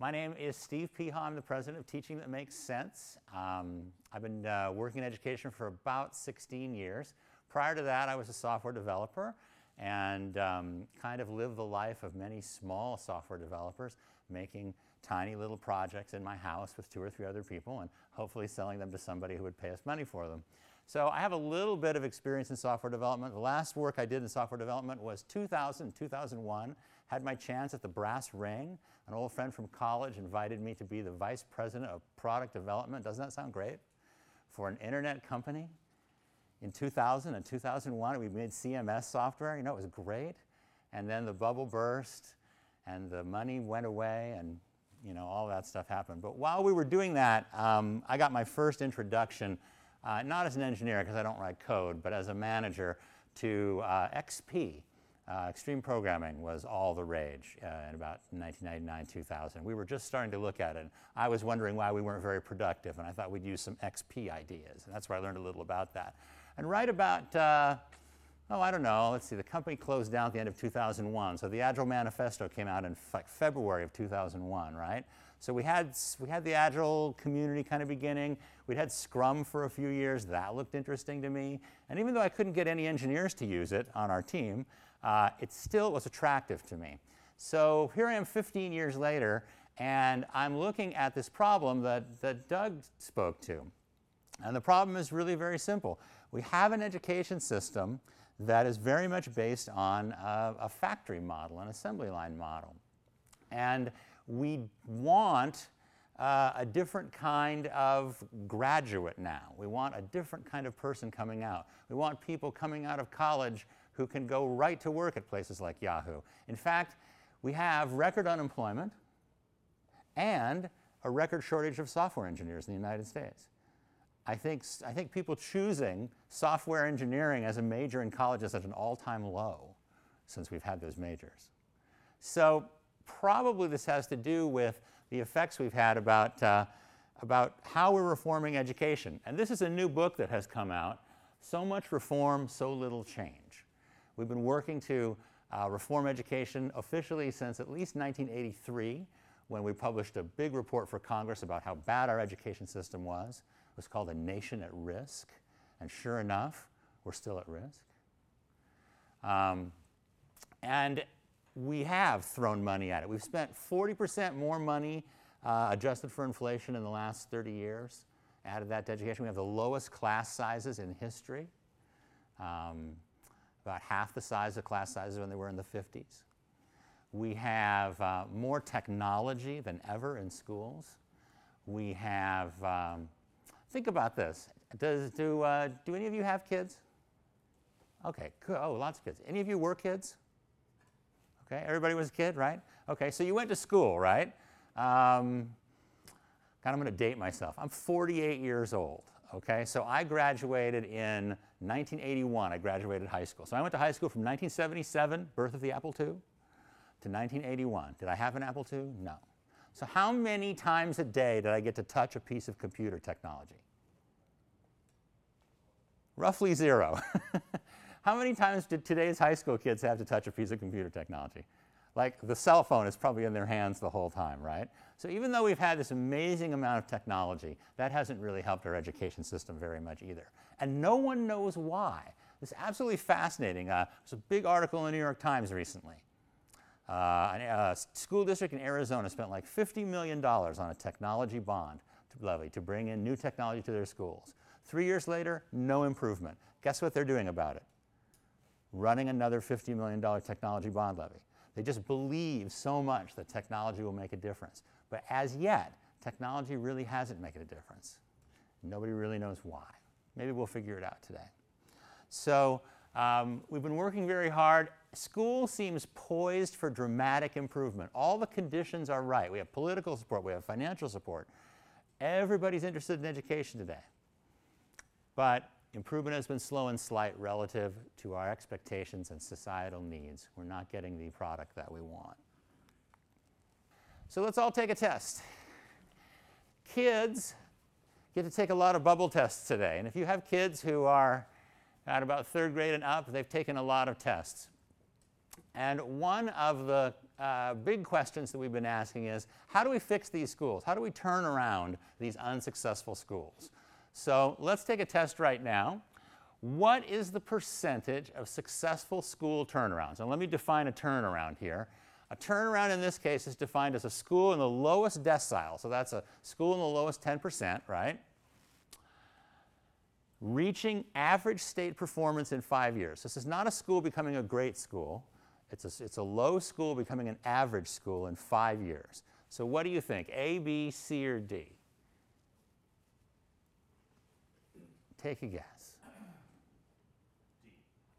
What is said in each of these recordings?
My name is Steve Peha. I'm the president of Teaching That Makes Sense. I've been working in education for about 16 years. Prior to that, I was a software developer and kind of lived the life of many small software developers, making tiny little projects in my house with 2 or 3 other people and hopefully selling them to somebody who would pay us money for them. So I have a little bit of experience in software development. The last work I did in software development was 2001. Had my chance at the Brass Ring. An old friend from college invited me to be the vice president of product development. Doesn't that sound great? For an internet company. In 2000 and 2001, we made CMS software. You know, it was great. And then the bubble burst, and the money went away, and you know, all that stuff happened. But while we were doing that, I got my first introduction, not as an engineer, because I don't write code, but as a manager to XP. Extreme programming was all the rage in about 1999, 2000. We were just starting to look at it. And I was wondering why we weren't very productive, and I thought we'd use some XP ideas. And that's where I learned a little about that. And right about, I don't know, let's see, the company closed down at the end of 2001. So the Agile Manifesto came out in February of 2001, right? So we had the Agile community kind of beginning. We'd had Scrum for a few years. That looked interesting to me. And even though I couldn't get any engineers to use it on our team, it still was attractive to me. So here I am 15 years later, and I'm looking at this problem that Doug spoke to. And the problem is really very simple. We have an education system that is very much based on a factory model, an assembly line model. And we want a different kind of graduate now. We want a different kind of person coming out. We want people coming out of college who can go right to work at places like Yahoo. In fact, we have record unemployment and a record shortage of software engineers in the United States. I think people choosing software engineering as a major in college is at an all-time low since we've had those majors. So probably this has to do with the effects we've had about how we're reforming education. And this is a new book that has come out, So Much Reform, So Little Change. We've been working to reform education officially since at least 1983, when we published a big report for Congress about how bad our education system was. It was called A Nation at Risk. And sure enough, we're still at risk. And we have thrown money at it. We've spent 40% more money adjusted for inflation in the last 30 years, added that to education. We have the lowest class sizes in history, about half the size of class sizes when they were in the 50s. We have more technology than ever in schools. We have, think about this. Do any of you have kids? Okay, good. Oh, lots of kids. Any of you were kids? Okay, everybody was a kid, right? Okay, so you went to school, right? God, I'm going to date myself. I'm 48 years old, okay? So I graduated in 1981. I graduated high school. So I went to high school from 1977, birth of the Apple II, to 1981. Did I have an Apple II? No. So how many times a day did I get to touch a piece of computer technology? Roughly 0. How many times did today's high school kids have to touch a piece of computer technology? Like the cell phone is probably in their hands the whole time, right? So even though we've had this amazing amount of technology, that hasn't really helped our education system very much either. And no one knows why. It's absolutely fascinating. There's a big article in the New York Times recently. A school district in Arizona spent like $50 million on a technology bond levy to bring in new technology to their schools. 3 years later, no improvement. Guess what they're doing about it? Running another $50 million technology bond levy. They just believe so much that technology will make a difference. But as yet, technology really hasn't made a difference. Nobody really knows why. Maybe we'll figure it out today. So we've been working very hard. School seems poised for dramatic improvement. All the conditions are right. We have political support. We have financial support. Everybody's interested in education today. But improvement has been slow and slight relative to our expectations and societal needs. We're not getting the product that we want. So let's all take a test. Kids get to take a lot of bubble tests today. And if you have kids who are at about 3rd grade and up, they've taken a lot of tests. And one of the big questions that we've been asking is, how do we fix these schools? How do we turn around these unsuccessful schools? So let's take a test right now. What is the percentage of successful school turnarounds? And let me define a turnaround here. A turnaround in this case is defined as a school in the lowest decile. So that's a school in the lowest 10%, right? Reaching average state performance in 5 years. This is not a school becoming a great school. It's a low school becoming an average school in 5 years. So what do you think? A, B, C, or D? Take a guess.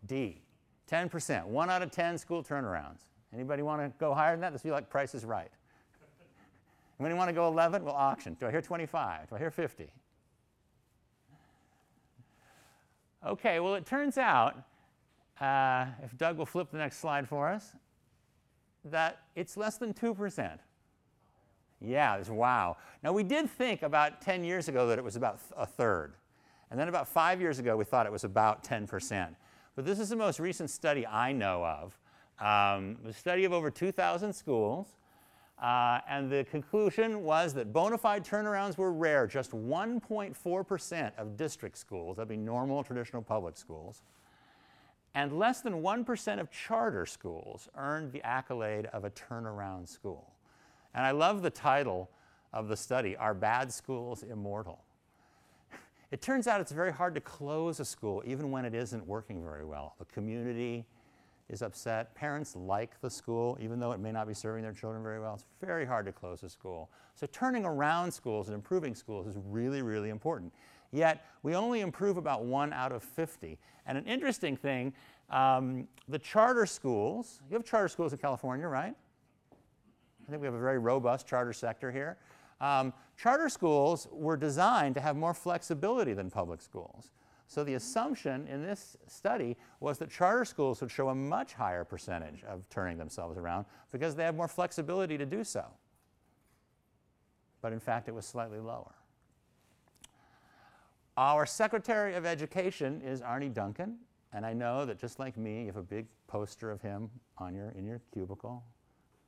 D. 10%. 1 out of 10 school turnarounds. Anybody want to go higher than that? This feels like Price is Right. Anybody want to go 11? We'll auction. Do I hear 25? Do I hear 50? Okay, well, it turns out, if Doug will flip the next slide for us, that it's less than 2%. Yeah, wow. Now, we did think about 10 years ago that it was about a third. And then about 5 years ago, we thought it was about 10%. But this is the most recent study I know of. A study of over 2,000 schools. And the conclusion was that bona fide turnarounds were rare. Just 1.4% of district schools, that'd be normal, traditional public schools, and less than 1% of charter schools earned the accolade of a turnaround school. And I love the title of the study, Are Bad Schools Immortal? It turns out it's very hard to close a school even when it isn't working very well. The community is upset. Parents like the school, even though it may not be serving their children very well. It's very hard to close a school. So turning around schools and improving schools is really, really important. Yet, we only improve about 1 out of 50. And an interesting thing, the charter schools, you have charter schools in California, right? I think we have a very robust charter sector here. Charter schools were designed to have more flexibility than public schools. So the assumption in this study was that charter schools would show a much higher percentage of turning themselves around because they have more flexibility to do so. But in fact, it was slightly lower. Our Secretary of Education is Arne Duncan, and I know that just like me, you have a big poster of him in your cubicle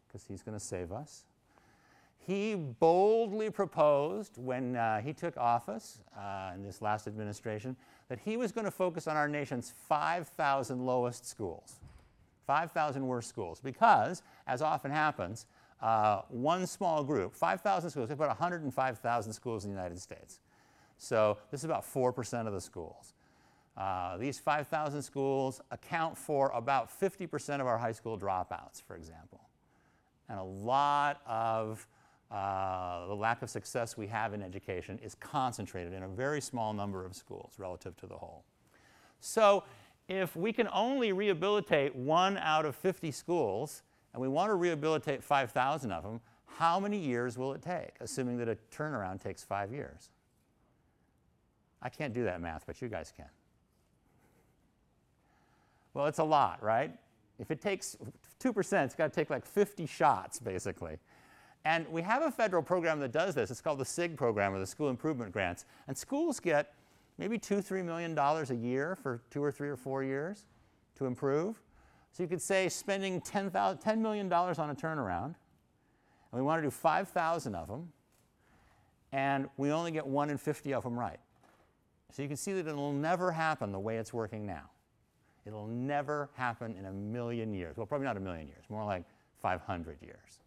because he's going to save us. He boldly proposed when he took office in this last administration that he was going to focus on our nation's 5,000 lowest schools, 5,000 worst schools, because, as often happens, one small group, 5,000 schools, we have about 105,000 schools in the United States. So this is about 4% of the schools. These 5,000 schools account for about 50% of our high school dropouts, for example. And a lot of the lack of success we have in education is concentrated in a very small number of schools relative to the whole. So if we can only rehabilitate 1 out of 50 schools, and we want to rehabilitate 5,000 of them, how many years will it take, assuming that a turnaround takes 5 years? I can't do that math, but you guys can. Well, it's a lot, right? If it takes 2%, it's got to take like 50 shots, basically. And we have a federal program that does this. It's called the SIG program, or the School Improvement Grants. And schools get maybe $2–3 million a year for 2 or 3 or 4 years to improve. So you could say spending $10 million on a turnaround, and we want to do 5,000 of them, and we only get 1 in 50 of them right. So you can see that it'll never happen the way it's working now. It'll never happen in a million years. Well, probably not a million years, more like 500 years.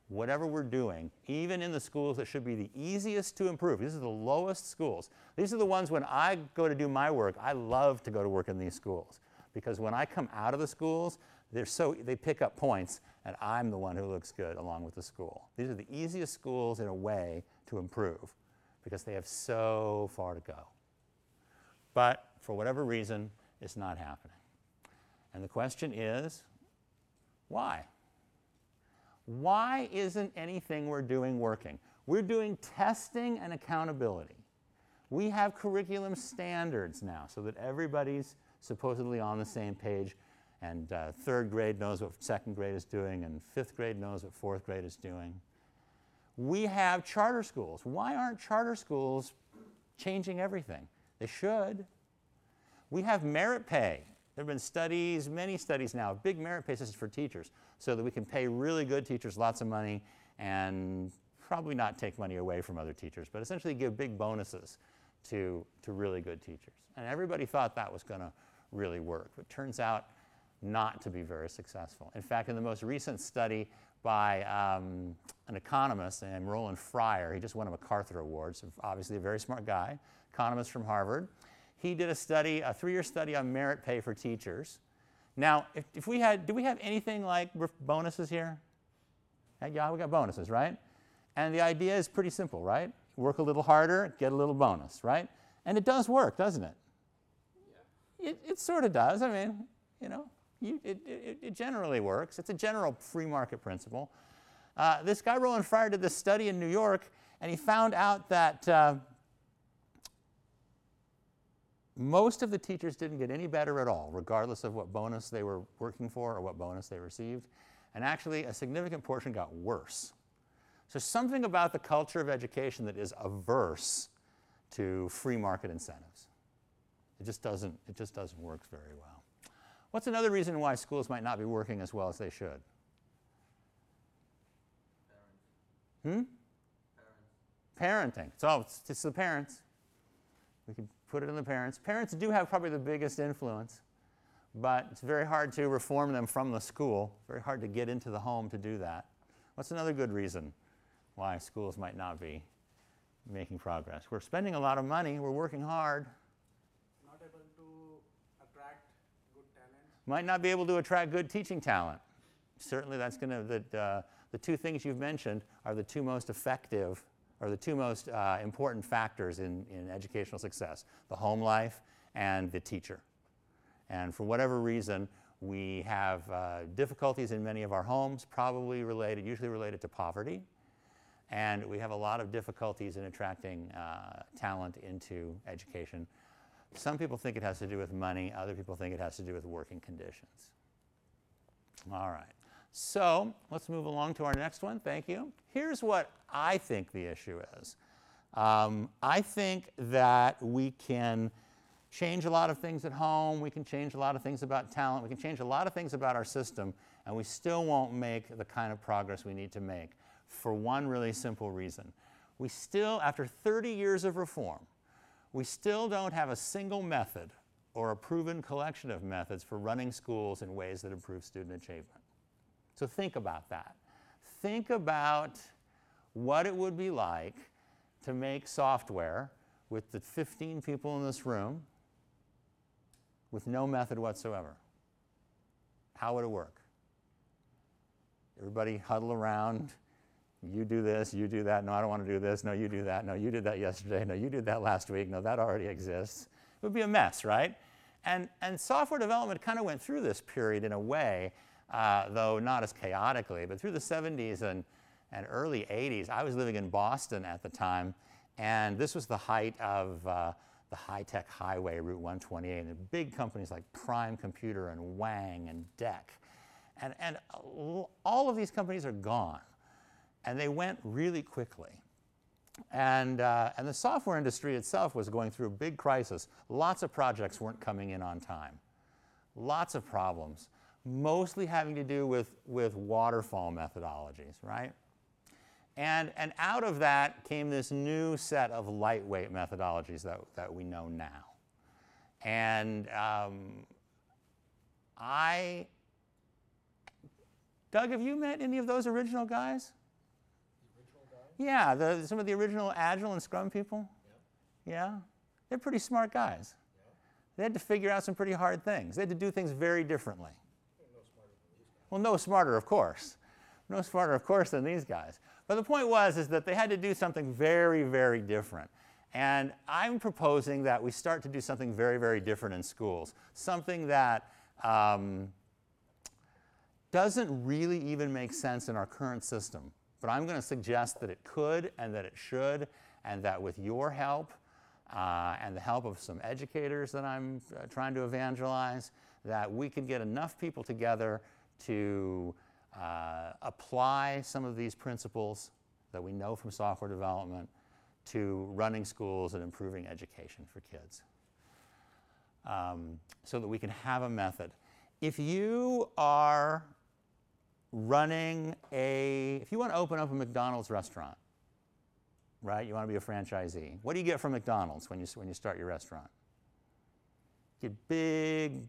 Whatever we're doing, even in the schools that should be the easiest to improve, these are the lowest schools. These are the ones when I go to do my work, I love to go to work in these schools. Because when I come out of the schools, they pick up points, and I'm the one who looks good along with the school. These are the easiest schools in a way to improve because they have so far to go. But for whatever reason, it's not happening. And the question is, why? Why isn't anything we're doing working? We're doing testing and accountability. We have curriculum standards now so that everybody's supposedly on the same page, and 3rd grade knows what 2nd grade is doing, and 5th grade knows what 4th grade is doing. We have charter schools. Why aren't charter schools changing everything? They should. We have merit pay There have been studies, many studies now, big merit pay systems for teachers so that we can pay really good teachers lots of money and probably not take money away from other teachers, but essentially give big bonuses to really good teachers. And everybody thought that was going to really work, but it turns out not to be very successful. In fact, in the most recent study by an economist named Roland Fryer, he just won a MacArthur Award, so obviously a very smart guy, economist from Harvard. He did a study, a 3-year study on merit pay for teachers. Now, do we have anything like bonuses here? At Yahoo, we got bonuses, right? And the idea is pretty simple, right? Work a little harder, get a little bonus, right? And it does work, doesn't it? Yeah. It sort of does. I mean, you know, it generally works. It's a general free market principle. This guy, Roland Fryer, did this study in New York, and he found out that most of the teachers didn't get any better at all, regardless of what bonus they were working for or what bonus they received. And actually, a significant portion got worse. So something about the culture of education that is averse to free market incentives. It just doesn't work very well. What's another reason why schools might not be working as well as they should? Parenting. So it's the parents. We can put it in the parents. Parents do have probably the biggest influence, but it's very hard to reform them from the school. Very hard to get into the home to do that. What's another good reason why schools might not be making progress? We're spending a lot of money. We're working hard. Not able to attract good talent. Might not be able to attract good teaching talent. Certainly that's going to, the two things you've mentioned are the two most effective or the two most important factors in educational success, the home life and the teacher. And for whatever reason, we have difficulties in many of our homes, probably related, usually related to poverty. And we have a lot of difficulties in attracting talent into education. Some people think it has to do with money. Other people think it has to do with working conditions. All right. So let's move along to our next one. Thank you. Here's what I think the issue is. I think that we can change a lot of things at home. We can change a lot of things about talent. We can change a lot of things about our system, and we still won't make the kind of progress we need to make for one really simple reason. We still, after 30 years of reform, we still don't have a single method or a proven collection of methods for running schools in ways that improve student achievement. So think about that. Think about what it would be like to make software with the 15 people in this room with no method whatsoever. How would it work? Everybody huddle around. You do this, you do that. No, I don't want to do this. No, you do that. No, you did that yesterday. No, you did that last week. No, that already exists. It would be a mess, right? And software development kind of went through this period in a way, though not as chaotically, but through the 70s and early 80s. I was living in Boston at the time, and this was the height of the high-tech highway, Route 128, and big companies like Prime Computer and Wang and DEC. And all of these companies are gone, and they went really quickly. And the software industry itself was going through a big crisis. Lots of projects weren't coming in on time. Lots of problems, mostly having to do with waterfall methodologies, right? And out of that came this new set of lightweight methodologies that we know now. And Doug, have you met any of those original guys? Yeah, some of the original Agile and Scrum people. Yeah, they're pretty smart guys. They had to figure out some pretty hard things. They had to do things very differently. Well, no smarter, of course. No smarter, of course, than these guys. But the point is that they had to do something very, very different. And I'm proposing that we start to do something very, very different in schools. Something that doesn't really even make sense in our current system. But I'm going to suggest that it could and that it should, and that with your help and the help of some educators that I'm trying to evangelize, that we could get enough people together to apply some of these principles that we know from software development to running schools and improving education for kids. so that we can have a method. If you are running if you want to open up a McDonald's restaurant, right? You want to be a franchisee. What do you get from McDonald's when you start your restaurant? You get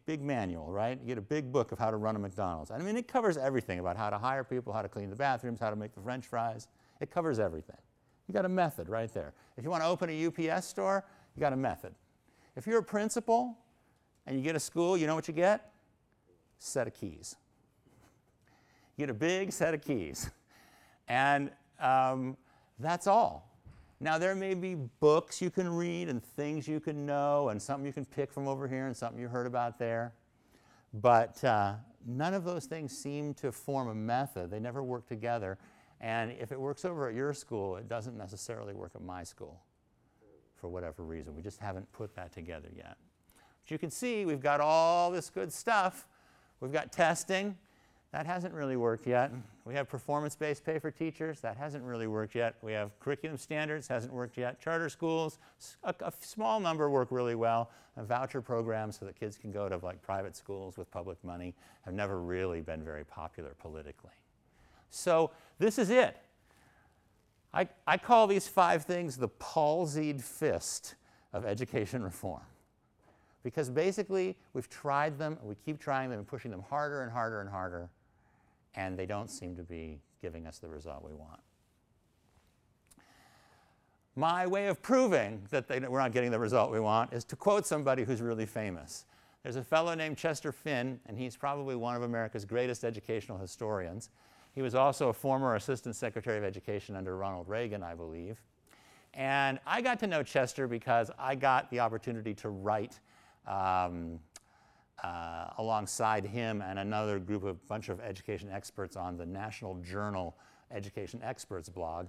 big manual, right? You get a big book of how to run a McDonald's. I mean, it covers everything about how to hire people, how to clean the bathrooms, how to make the French fries. It covers everything. You got a method right there. If you want to open a UPS store, you got a method. If you're a principal and you get a school, you know what you get? Set of keys. You get a big set of keys. And that's all. Now, there may be books you can read and things you can know and something you can pick from over here and something you heard about there. But none of those things seem to form a method. They never work together. And if it works over at your school, it doesn't necessarily work at my school for whatever reason. We just haven't put that together yet. But you can see we've got all this good stuff. We've got testing. That hasn't really worked yet. We have performance-based pay for teachers. That hasn't really worked yet. We have curriculum standards. Hasn't worked yet. Charter schools, a small number work really well. And voucher programs so that kids can go to like private schools with public money have never really been very popular politically. So this is it. I call these 5 things the palsied fist of education reform. Because basically, we've tried them, and we keep trying them and pushing them harder and harder and harder, and they don't seem to be giving us the result we want. My way of proving that we're not getting the result we want is to quote somebody who's really famous. There's a fellow named Chester Finn, and he's probably one of America's greatest educational historians. He was also a former Assistant Secretary of Education under Ronald Reagan, I believe. And I got to know Chester because I got the opportunity to write alongside him and another bunch of education experts on the National Journal Education Experts blog.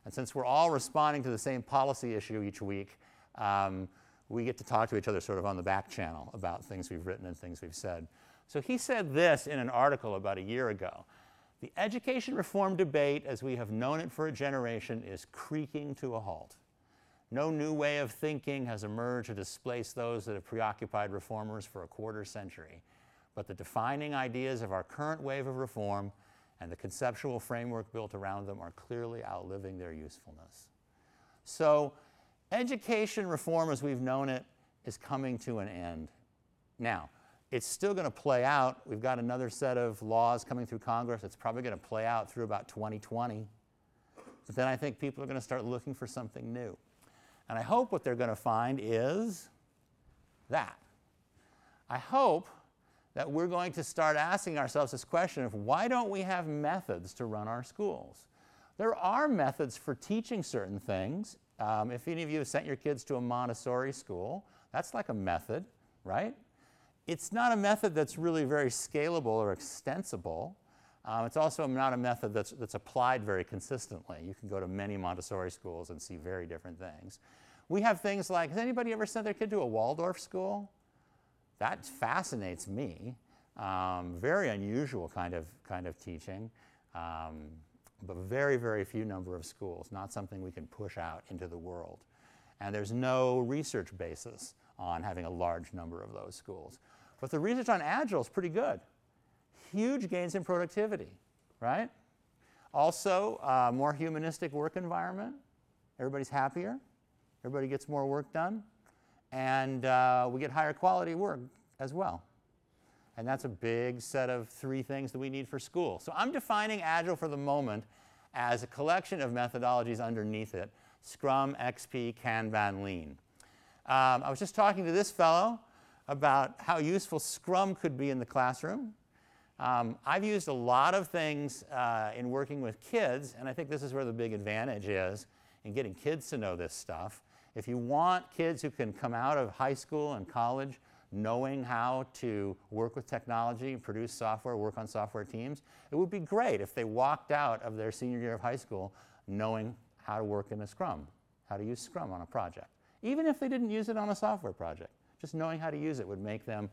And since we're all responding to the same policy issue each week, we get to talk to each other sort of on the back channel about things we've written and things we've said. So he said this in an article about a year ago. The education reform debate, as we have known it for a generation, is creaking to a halt. No new way of thinking has emerged to displace those that have preoccupied reformers for a quarter century. But the defining ideas of our current wave of reform and the conceptual framework built around them are clearly outliving their usefulness. So education reform as we've known it is coming to an end. Now, it's still going to play out. We've got another set of laws coming through Congress. It's probably going to play out through about 2020. But then I think people are going to start looking for something new. And I hope what they're going to find is that. I hope that we're going to start asking ourselves this question of why don't we have methods to run our schools? There are methods for teaching certain things. If any of you have sent your kids to a Montessori school, that's like a method, right? It's not a method that's really very scalable or extensible. It's also not a method that's applied very consistently. You can go to many Montessori schools and see very different things. We have things like, has anybody ever sent their kid to a Waldorf school? That fascinates me. Very unusual kind of teaching, but very, very few number of schools, not something we can push out into the world. And there's no research basis on having a large number of those schools. But the research on Agile is pretty good. Huge gains in productivity, right? Also, more humanistic work environment. Everybody's happier. Everybody gets more work done. And we get higher quality work as well. And that's a big set of 3 things that we need for school. So I'm defining Agile for the moment as a collection of methodologies underneath it: Scrum, XP, Kanban, Lean. I was just talking to this fellow about how useful Scrum could be in the classroom. I've used a lot of things in working with kids, and I think this is where the big advantage is in getting kids to know this stuff. If you want kids who can come out of high school and college knowing how to work with technology, produce software, work on software teams, it would be great if they walked out of their senior year of high school knowing how to work in a Scrum, how to use Scrum on a project. Even if they didn't use it on a software project, just knowing how to use it would make them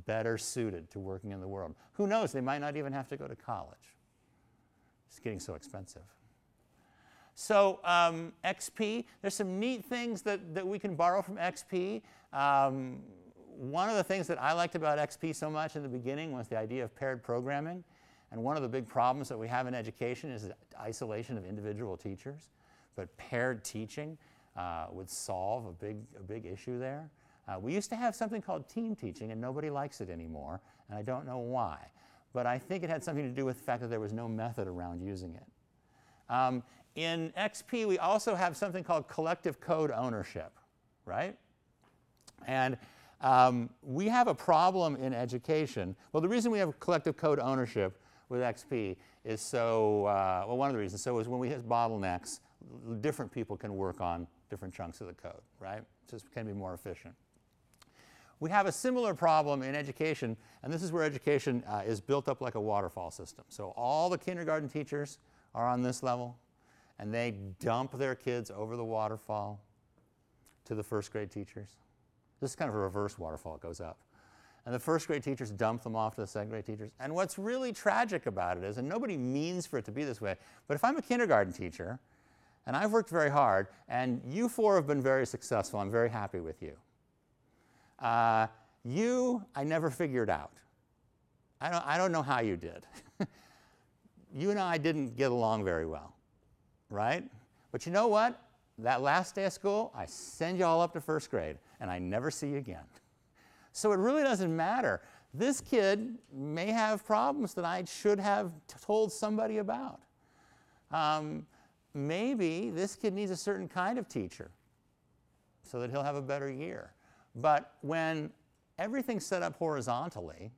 better suited to working in the world. Who knows, they might not even have to go to college. It's getting so expensive. So XP, there's some neat things that we can borrow from XP. one of the things that I liked about XP so much in the beginning was the idea of paired programming. And one of the big problems that we have in education is the isolation of individual teachers. But paired teaching would solve a big issue there. We used to have something called team teaching, and nobody likes it anymore, and I don't know why. But I think it had something to do with the fact that there was no method around using it. In XP, we also have something called collective code ownership, right? And we have a problem in education. Well, the reason we have collective code ownership with XP is so, well, one of the reasons, so is when we hit bottlenecks, different people can work on different chunks of the code, right? So it can be more efficient. We have a similar problem in education, and this is where education is built up like a waterfall system. So all the kindergarten teachers are on this level, and they dump their kids over the waterfall to the first grade teachers. This is kind of a reverse waterfall, it goes up. And the first grade teachers dump them off to the second grade teachers. And what's really tragic about it is, and nobody means for it to be this way, but if I'm a kindergarten teacher, and I've worked very hard, and you four have been very successful, I'm very happy with you. You, I never figured out. I don't know how you did. You and I didn't get along very well, right? But you know what? That last day of school, I send you all up to first grade, and I never see you again. So it really doesn't matter. This kid may have problems that I should have told somebody about. Maybe this kid needs a certain kind of teacher so that he'll have a better year. But when everything's set up horizontally,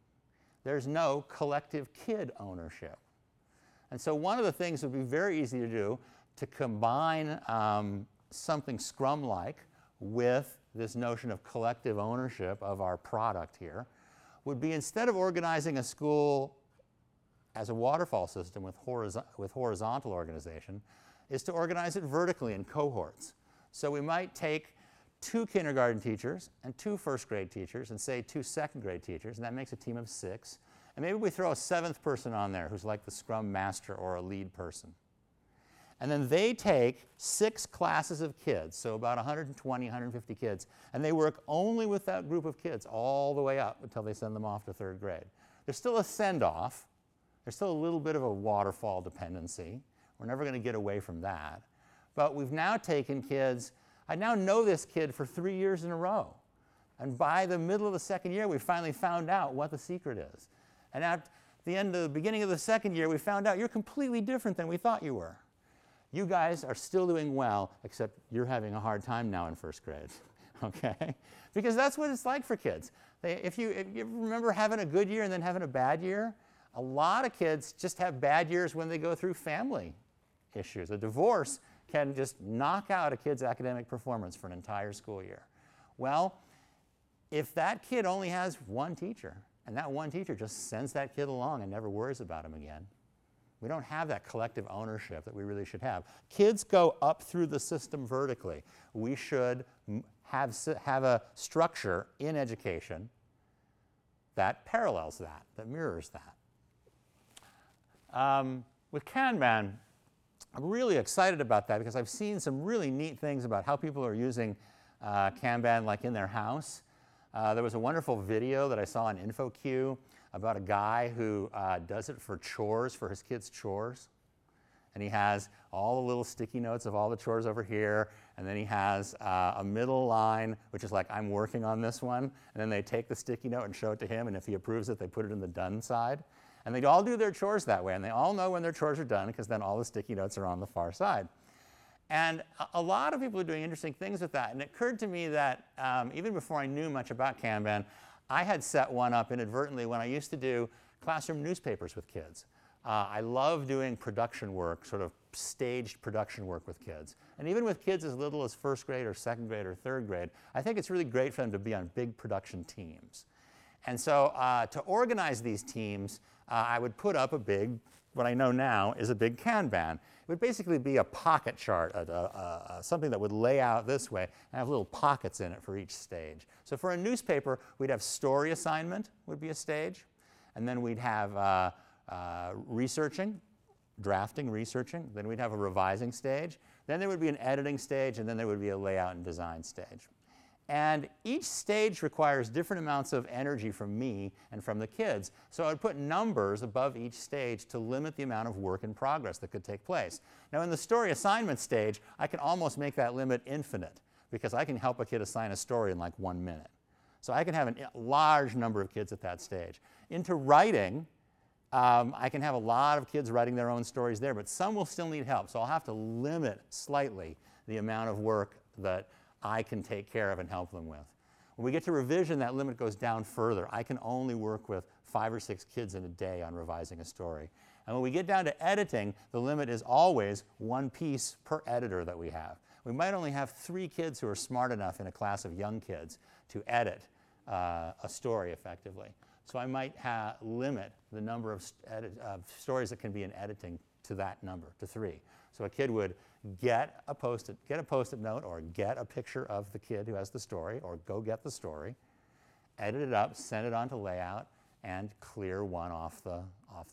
there's no collective kid ownership. And so one of the things that would be very easy to do to combine something Scrum-like with this notion of collective ownership of our product here would be, instead of organizing a school as a waterfall system with horizontal organization, is to organize it vertically in cohorts. So we might take 2 kindergarten teachers and 2 first grade teachers and say 2 second grade teachers, and that makes a team of 6. And maybe we throw a 7th person on there who's like the Scrum Master or a lead person. And then they take 6 classes of kids, so about 120, 150 kids, and they work only with that group of kids all the way up until they send them off to 3rd grade. There's still a send-off. There's still a little bit of a waterfall dependency. We're never going to get away from that. But we've now taken kids, I now know this kid for 3 years in a row. And by the middle of the 2nd year, we finally found out what the secret is. And at the beginning of the 2nd year, we found out you're completely different than we thought you were. You guys are still doing well, except you're having a hard time now in 1st grade, okay? Because that's what it's like for kids. If you remember having a good year and then having a bad year, a lot of kids just have bad years when they go through family issues. A divorce can just knock out a kid's academic performance for an entire school year. Well, if that kid only has one teacher, and that one teacher just sends that kid along and never worries about him again, we don't have that collective ownership that we really should have. Kids go up through the system vertically. We should have a structure in education that parallels that mirrors that. With Kanban, I'm really excited about that because I've seen some really neat things about how people are using Kanban like in their house. There was a wonderful video that I saw on InfoQ about a guy who does it for chores, for his kids' chores. And he has all the little sticky notes of all the chores over here, and then he has a middle line, which is like, I'm working on this one, and then they take the sticky note and show it to him, and if he approves it, they put it in the done side. And they all do their chores that way, and they all know when their chores are done, because then all the sticky notes are on the far side. And a lot of people are doing interesting things with that, and it occurred to me that even before I knew much about Kanban, I had set one up inadvertently when I used to do classroom newspapers with kids. I love doing production work, sort of staged production work with kids. And even with kids as little as 1st grade or 2nd grade or 3rd grade, I think it's really great for them to be on big production teams. And so to organize these teams, I would put up a big, what I know now is a big Kanban. It would basically be a pocket chart, something that would lay out this way and have little pockets in it for each stage. So for a newspaper, we'd have story assignment would be a stage, and then we'd have researching, drafting, researching, then we'd have a revising stage, then there would be an editing stage, and then there would be a layout and design stage. And each stage requires different amounts of energy from me and from the kids. So I would put numbers above each stage to limit the amount of work in progress that could take place. Now in the story assignment stage, I can almost make that limit infinite because I can help a kid assign a story in like 1 minute. So I can have a large number of kids at that stage. Into writing, I can have a lot of kids writing their own stories there, but some will still need help. So I'll have to limit slightly the amount of work that I can take care of and help them with. When we get to revision, that limit goes down further. I can only work with 5 or 6 kids in a day on revising a story. And when we get down to editing, the limit is always 1 piece per editor that we have. We might only have 3 kids who are smart enough in a class of young kids to edit a story effectively. So I might limit the number of stories that can be in editing to that number, to 3. So a kid would get a post-it note or get a picture of the kid who has the story or go get the story, edit it up, send it on to layout, and clear one off the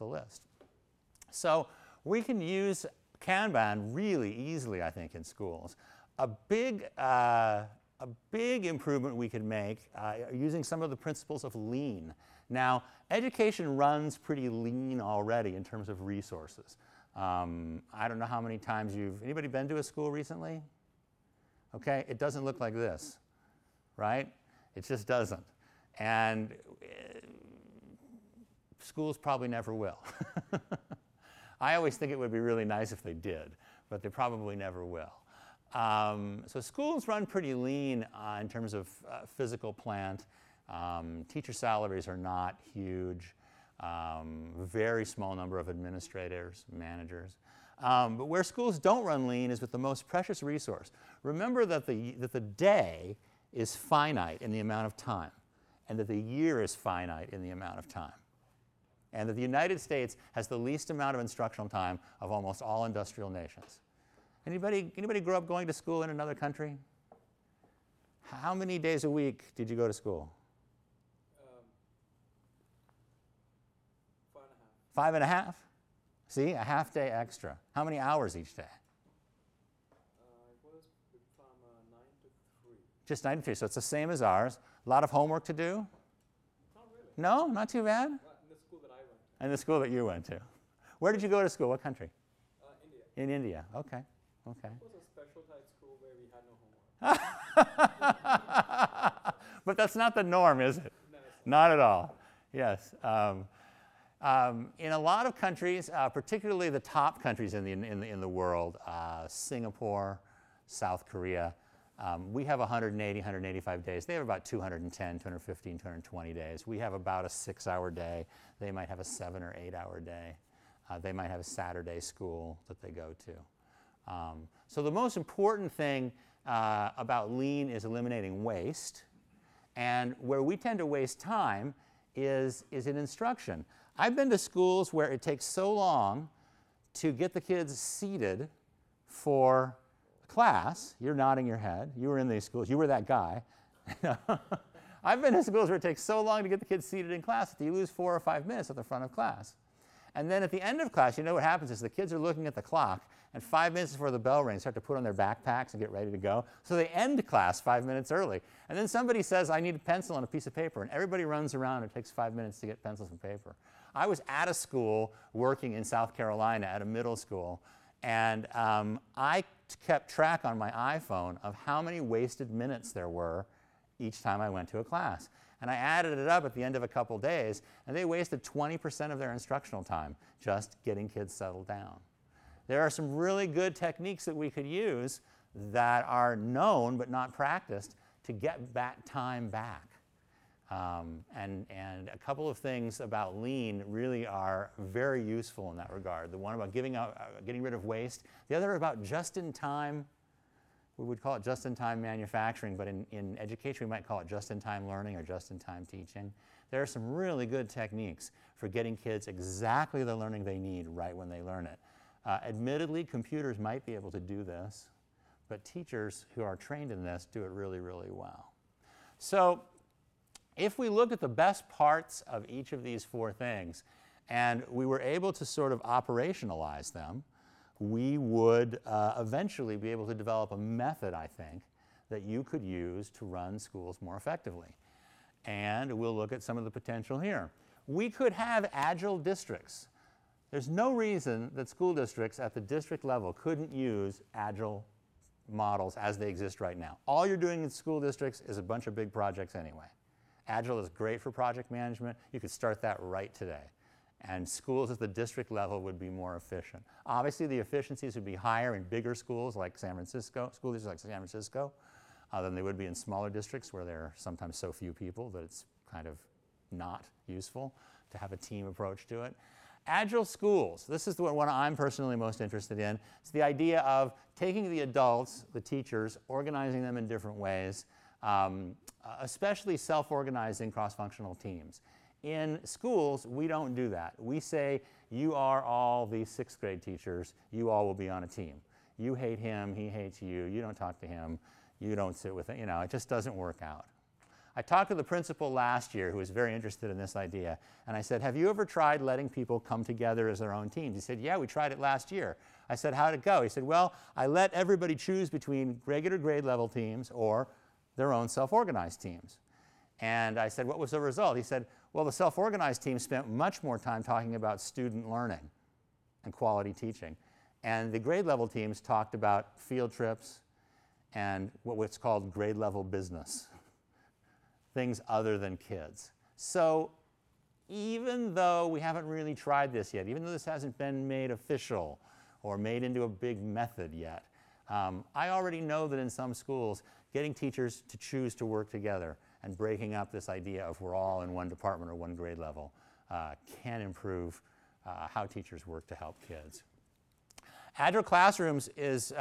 list. So we can use Kanban really easily, I think, in schools. A big improvement we could make using some of the principles of lean. Now, education runs pretty lean already in terms of resources. I don't know how many times anybody been to a school recently? Okay, it doesn't look like this, right? It just doesn't. And schools probably never will. I always think it would be really nice if they did, but they probably never will. So schools run pretty lean in terms of physical plant. Teacher salaries are not huge. Very small number of administrators, managers. But where schools don't run lean is with the most precious resource. Remember that the day is finite in the amount of time, and that the year is finite in the amount of time. And that the United States has the least amount of instructional time of almost all industrial nations. Anybody grow up going to school in another country? How many days a week did you go to school? 5.5. 5.5? See, a half day extra. How many hours each day? It was from 9 to 3. Just 9 to 3, so it's the same as ours. A lot of homework to do? Not really. No, not too bad? In the school that I went to. In the school that you went to. Where did you go to school? What country? India. In India, okay. Okay. It was a special type school where we had no homework. But that's not the norm, is it? No, Not at all. Yes. In a lot of countries, particularly the top countries in the world, Singapore, South Korea, we have 180, 185 days. They have about 210, 215, 220 days. We have about a 6-hour day. They might have a 7 or 8-hour day. They might have a Saturday school that they go to. So the most important thing about lean is eliminating waste. And where we tend to waste time is in instruction. I've been to schools where it takes so long to get the kids seated for class. You're nodding your head. You were in these schools. You were that guy. I've been to schools where it takes so long to get the kids seated in class that you lose 4 or 5 minutes at the front of class. And then at the end of class, you know what happens is the kids are looking at the clock, and 5 minutes before the bell rings, start to put on their backpacks and get ready to go. So they end class 5 minutes early. And then somebody says, I need a pencil and a piece of paper. And everybody runs around. It takes 5 minutes to get pencils and paper. I was at a school working in South Carolina at a middle school. And I kept track on my iPhone of how many wasted minutes there were each time I went to a class. And I added it up at the end of a couple days, and they wasted 20% of their instructional time just getting kids settled down. There are some really good techniques that we could use that are known but not practiced to get that time back. And a couple of things about lean really are very useful in that regard. The one about getting rid of waste. The other about just-in-time. We would call it just-in-time manufacturing, but in education we might call it just-in-time learning or just-in-time teaching. There are some really good techniques for getting kids exactly the learning they need right when they learn it. Admittedly, computers might be able to do this, but teachers who are trained in this do it really, really well. So if we look at the best parts of each of these 4 things and we were able to sort of operationalize them, we would eventually be able to develop a method, I think, that you could use to run schools more effectively. And we'll look at some of the potential here. We could have Agile districts. There's no reason that school districts at the district level couldn't use Agile models as they exist right now. All you're doing in school districts is a bunch of big projects anyway. Agile is great for project management. You could start that right today. And schools at the district level would be more efficient. Obviously, the efficiencies would be higher in bigger schools like San Francisco, school districts like San Francisco, than they would be in smaller districts where there are sometimes so few people that it's kind of not useful to have a team approach to it. Agile schools, this is the one I'm personally most interested in. It's the idea of taking the adults, the teachers, organizing them in different ways, especially self-organizing cross-functional teams. In schools, we don't do that. We say, you are all the 6th grade teachers, you all will be on a team. You hate him, he hates you, you don't talk to him, you don't sit with him, you know, it just doesn't work out. I talked to the principal last year who was very interested in this idea, and I said, have you ever tried letting people come together as their own teams? He said, yeah, we tried it last year. I said, how'd it go? He said, well, I let everybody choose between regular grade level teams or their own self-organized teams. And I said, what was the result? He said, well, the self-organized team spent much more time talking about student learning and quality teaching. And the grade level teams talked about field trips and what's called grade level business, things other than kids. So even though we haven't really tried this yet, even though this hasn't been made official or made into a big method yet, I already know that in some schools, getting teachers to choose to work together and breaking up this idea of we're all in one department or one grade level can improve how teachers work to help kids. Agile classrooms is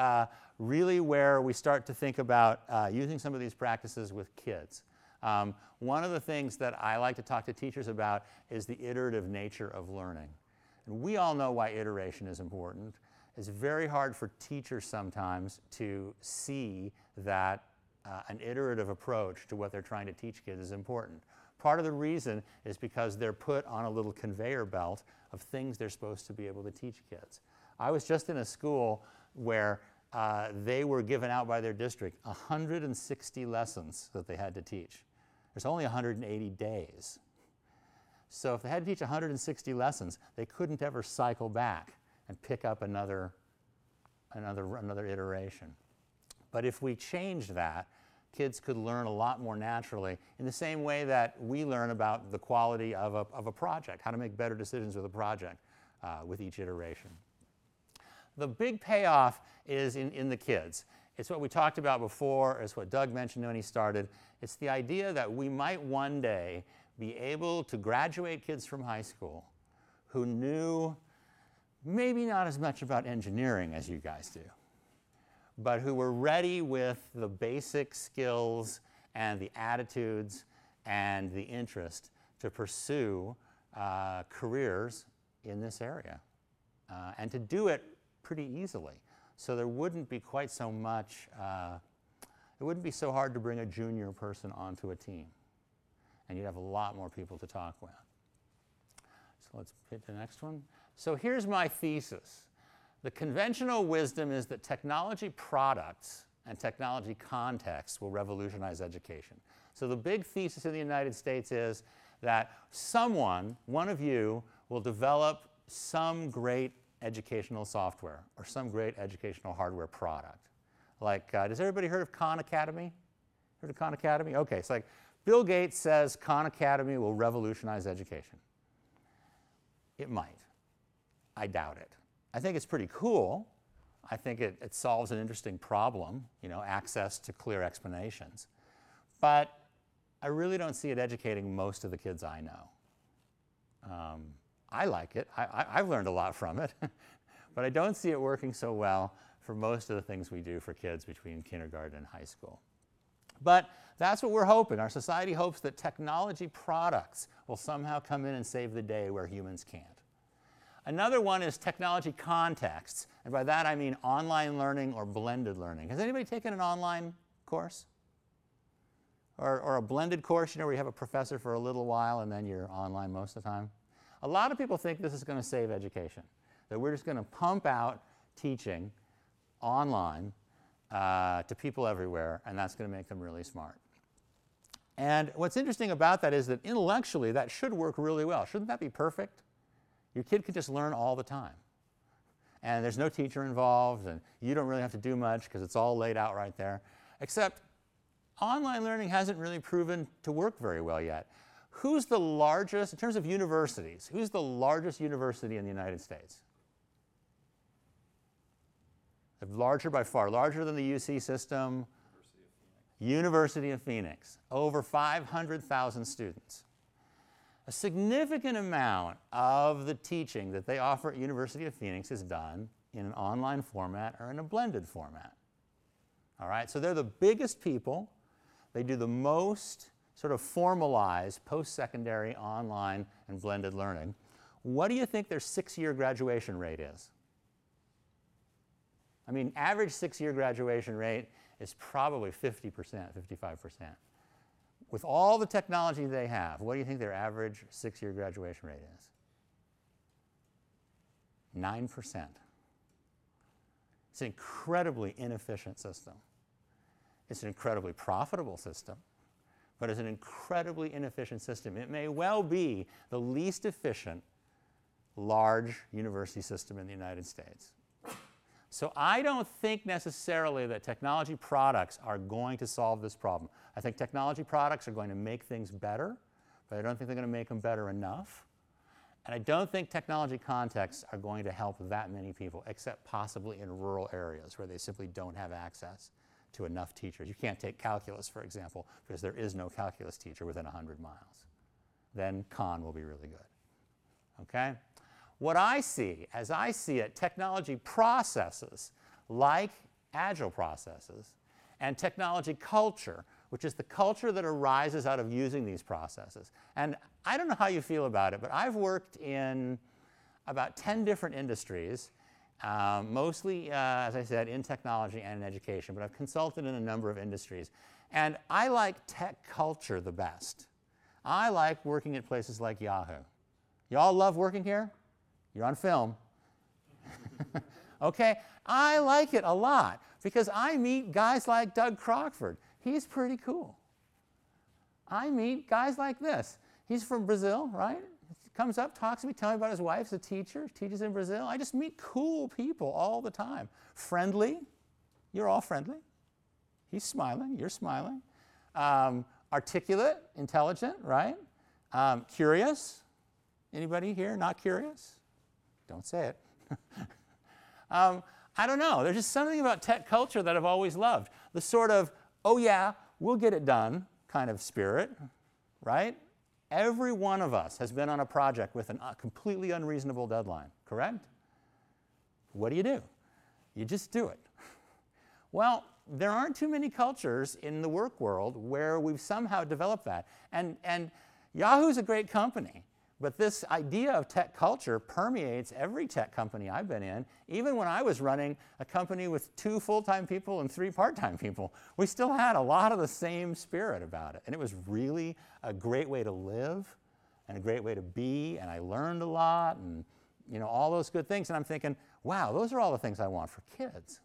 really where we start to think about using some of these practices with kids. One of the things that I like to talk to teachers about is the iterative nature of learning. And we all know why iteration is important. It's very hard for teachers sometimes to see that an iterative approach to what they're trying to teach kids is important. Part of the reason is because they're put on a little conveyor belt of things they're supposed to be able to teach kids. I was just in a school where they were given out by their district 160 lessons that they had to teach. There's only 180 days. So if they had to teach 160 lessons, they couldn't ever cycle back and pick up another iteration. But if we changed that, kids could learn a lot more naturally in the same way that we learn about the quality of a project, how to make better decisions with a project with each iteration. The big payoff is in the kids. It's what we talked about before. It's what Doug mentioned when he started. It's the idea that we might one day be able to graduate kids from high school who knew maybe not as much about engineering as you guys do, but who were ready with the basic skills and the attitudes and the interest to pursue careers in this area and to do it pretty easily. So there wouldn't be quite so much, it wouldn't be so hard to bring a junior person onto a team. And you'd have a lot more people to talk with. So let's hit the next one. So here's my thesis. The conventional wisdom is that technology products and technology contexts will revolutionize education. So the big thesis in the United States is that someone, one of you, will develop some great educational software or some great educational hardware product. Like, does everybody heard of Khan Academy? Heard of Khan Academy? Okay, it's like Bill Gates says Khan Academy will revolutionize education. It might. I doubt it. I think it's pretty cool. I think it solves an interesting problem, you know, access to clear explanations. But I really don't see it educating most of the kids I know. I like it. I've learned a lot from it. But I don't see it working so well for most of the things we do for kids between kindergarten and high school. But that's what we're hoping. Our society hopes that technology products will somehow come in and save the day where humans can't. Another one is technology contexts. And by that I mean online learning or blended learning. Has anybody taken an online course? Or a blended course, you know, where you have a professor for a little while and then you're online most of the time? A lot of people think this is going to save education, that we're just going to pump out teaching online to people everywhere, and that's going to make them really smart. And what's interesting about that is that intellectually that should work really well. Shouldn't that be perfect? Your kid can just learn all the time. And there's no teacher involved, and you don't really have to do much because it's all laid out right there. Except online learning hasn't really proven to work very well yet. Who's the largest, in terms of universities, who's the largest university in the United States? Larger by far, larger than the UC system. University of Phoenix, over 500,000 students. A significant amount of the teaching that they offer at University of Phoenix is done in an online format or in a blended format. All right, so they're the biggest people. They do the most sort of formalized post-secondary online and blended learning. What do you think their 6-year graduation rate is? I mean, average 6-year graduation rate is probably 50%, 55%. With all the technology they have, what do you think their average 6-year graduation rate is? 9%. It's an incredibly inefficient system. It's an incredibly profitable system, but it's an incredibly inefficient system. It may well be the least efficient large university system in the United States. So I don't think necessarily that technology products are going to solve this problem. I think technology products are going to make things better, but I don't think they're going to make them better enough. And I don't think technology contexts are going to help that many people, except possibly in rural areas where they simply don't have access to enough teachers. You can't take calculus, for example, because there is no calculus teacher within 100 miles. Then Khan will be really good. Okay? What I see, as I see it, technology processes like Agile processes and technology culture, which is the culture that arises out of using these processes. And I don't know how you feel about it, but I've worked in about 10 different industries, mostly, as I said, in technology and in education, but I've consulted in a number of industries. And I like tech culture the best. I like working at places like Yahoo. You all love working here? You're on film. Okay? I like it a lot because I meet guys like Doug Crockford. He's pretty cool. I meet guys like this. He's from Brazil, right? He comes up, talks to me, tells me about his wife's a teacher, teaches in Brazil. I just meet cool people all the time. Friendly. You're all friendly. He's smiling. You're smiling. Articulate, intelligent, right? Curious. Anybody here not curious? Don't say it. I don't know. There's just something about tech culture that I've always loved. The sort of, oh yeah, we'll get it done kind of spirit, right? Every one of us has been on a project with a completely unreasonable deadline, correct? What do? You just do it. Well, there aren't too many cultures in the work world where we've somehow developed that. And Yahoo's a great company. But this idea of tech culture permeates every tech company I've been in. Even when I was running a company with 2 full-time people and 3 part-time people, we still had a lot of the same spirit about it. And it was really a great way to live and a great way to be, and I learned a lot and all those good things. And I'm thinking, wow, those are all the things I want for kids.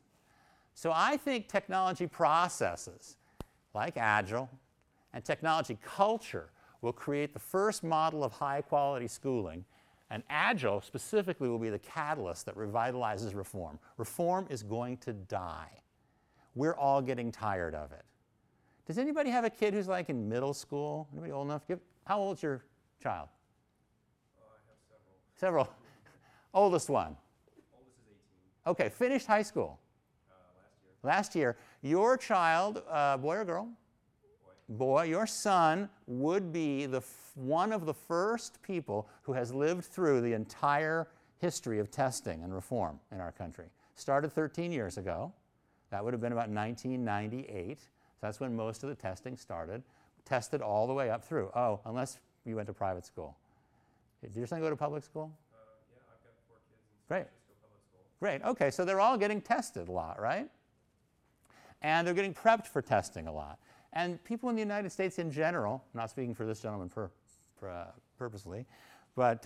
So I think technology processes like Agile and technology culture will create the first model of high-quality schooling, and Agile specifically will be the catalyst that revitalizes reform. Reform is going to die. We're all getting tired of it. Does anybody have a kid who's like in middle school? Anybody old enough? How old's your child? I have several. Several. Oldest one? Oldest is 18. Okay, finished high school. Last year. Your child, boy or girl? Boy, your son would be one of the first people who has lived through the entire history of testing and reform in our country. Started 13 years ago. That would have been about 1998. So that's when most of the testing started. Tested all the way up through. Oh, unless you went to private school. Did your son go to public school? Yeah, I've got 4 kids in Great. San Francisco public school. Great. Okay, so they're all getting tested a lot, right? And they're getting prepped for testing a lot. And people in the United States in general, I'm not speaking for this gentleman purposely, but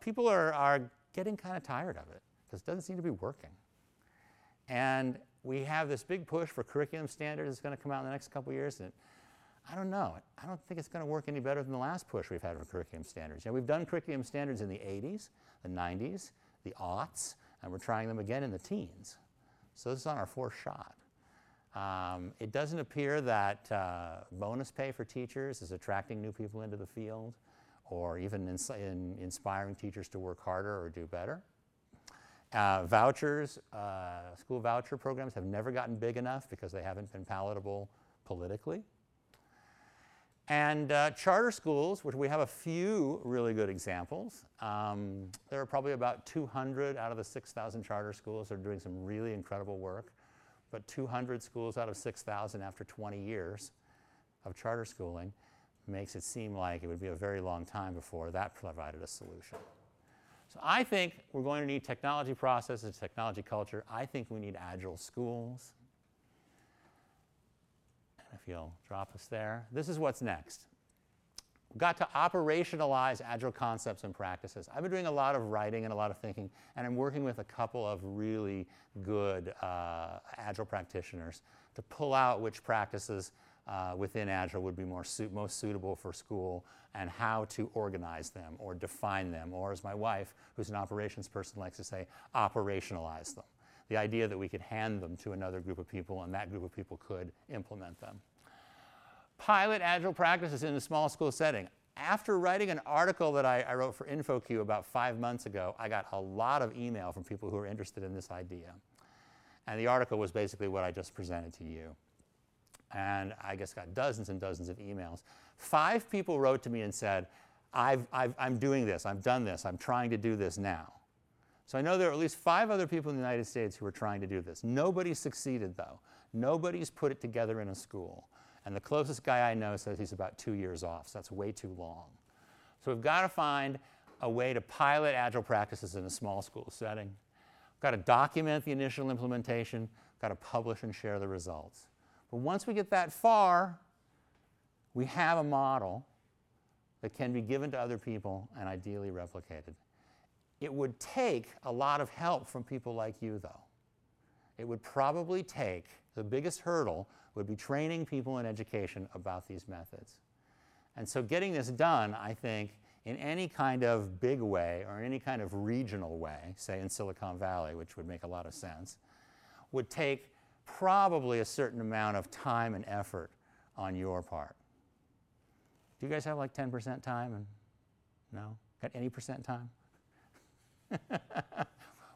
people are getting kind of tired of it because it doesn't seem to be working. And we have this big push for curriculum standards that's going to come out in the next couple of years, and I don't know. I don't think it's going to work any better than the last push we've had for curriculum standards. You know, we've done curriculum standards in the 80s, the 90s, the aughts, and we're trying them again in the teens. So this is on our fourth shot. It doesn't appear that bonus pay for teachers is attracting new people into the field or even inspiring teachers to work harder or do better. Vouchers, school voucher programs have never gotten big enough because they haven't been palatable politically. And charter schools, which we have a few really good examples. There are probably about 200 out of the 6,000 charter schools that are doing some really incredible work. But 200 schools out of 6,000 after 20 years of charter schooling makes it seem like it would be a very long time before that provided a solution. So I think we're going to need technology processes, technology culture. I think we need agile schools. And if you'll drop us there, this is what's next. We've got to operationalize agile concepts and practices. I've been doing a lot of writing and a lot of thinking, and I'm working with a couple of really good agile practitioners to pull out which practices within Agile would be most suitable for school and how to organize them or define them, or as my wife, who's an operations person, likes to say, operationalize them. The idea that we could hand them to another group of people and that group of people could implement them. Pilot Agile practices in a small school setting. After writing an article that I wrote for InfoQ about 5 months ago, I got a lot of email from people who are interested in this idea. And the article was basically what I just presented to you. And I just got dozens and dozens of emails. 5 people wrote to me and said, I'm doing this, I've done this, I'm trying to do this now. So I know there are at least 5 other people in the United States who are trying to do this. Nobody's succeeded, though. Nobody's put it together in a school. And the closest guy I know says he's about 2 years off, so that's way too long. So we've got to find a way to pilot Agile practices in a small school setting. We've got to document the initial implementation. We've got to publish and share the results. But once we get that far, we have a model that can be given to other people and ideally replicated. It would take a lot of help from people like you, though. It would probably take, the biggest hurdle would be training people in education about these methods. And so getting this done, I think, in any kind of big way or in any kind of regional way, say in Silicon Valley, which would make a lot of sense, would take probably a certain amount of time and effort on your part. Do you guys have like 10% time? And no? Got any percent time?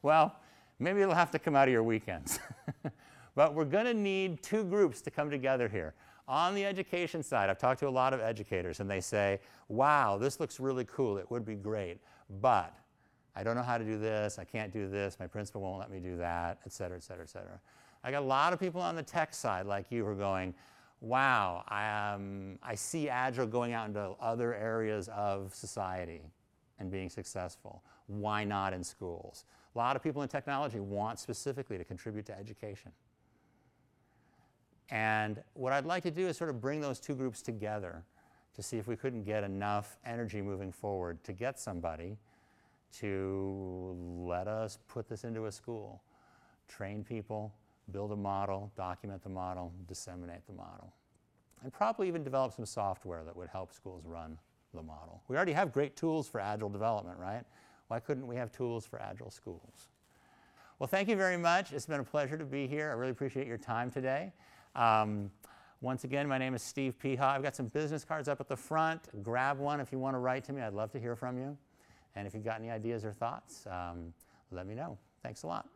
Well, maybe it'll have to come out of your weekends. But we're going to need 2 groups to come together here. On the education side, I've talked to a lot of educators, and they say, wow, this looks really cool. It would be great, but I don't know how to do this. I can't do this. My principal won't let me do that, et cetera, et cetera, et cetera. I got a lot of people on the tech side like you who are going, wow, I see Agile going out into other areas of society and being successful. Why not in schools? A lot of people in technology want specifically to contribute to education. And what I'd like to do is sort of bring those 2 groups together to see if we couldn't get enough energy moving forward to get somebody to let us put this into a school, train people, build a model, document the model, disseminate the model, and probably even develop some software that would help schools run the model. We already have great tools for Agile development, right? Why couldn't we have tools for Agile schools? Well, thank you very much. It's been a pleasure to be here. I really appreciate your time today. Once again, my name is Steve Peha. I've got some business cards up at the front. Grab one if you want to write to me. I'd love to hear from you. And if you've got any ideas or thoughts, let me know. Thanks a lot.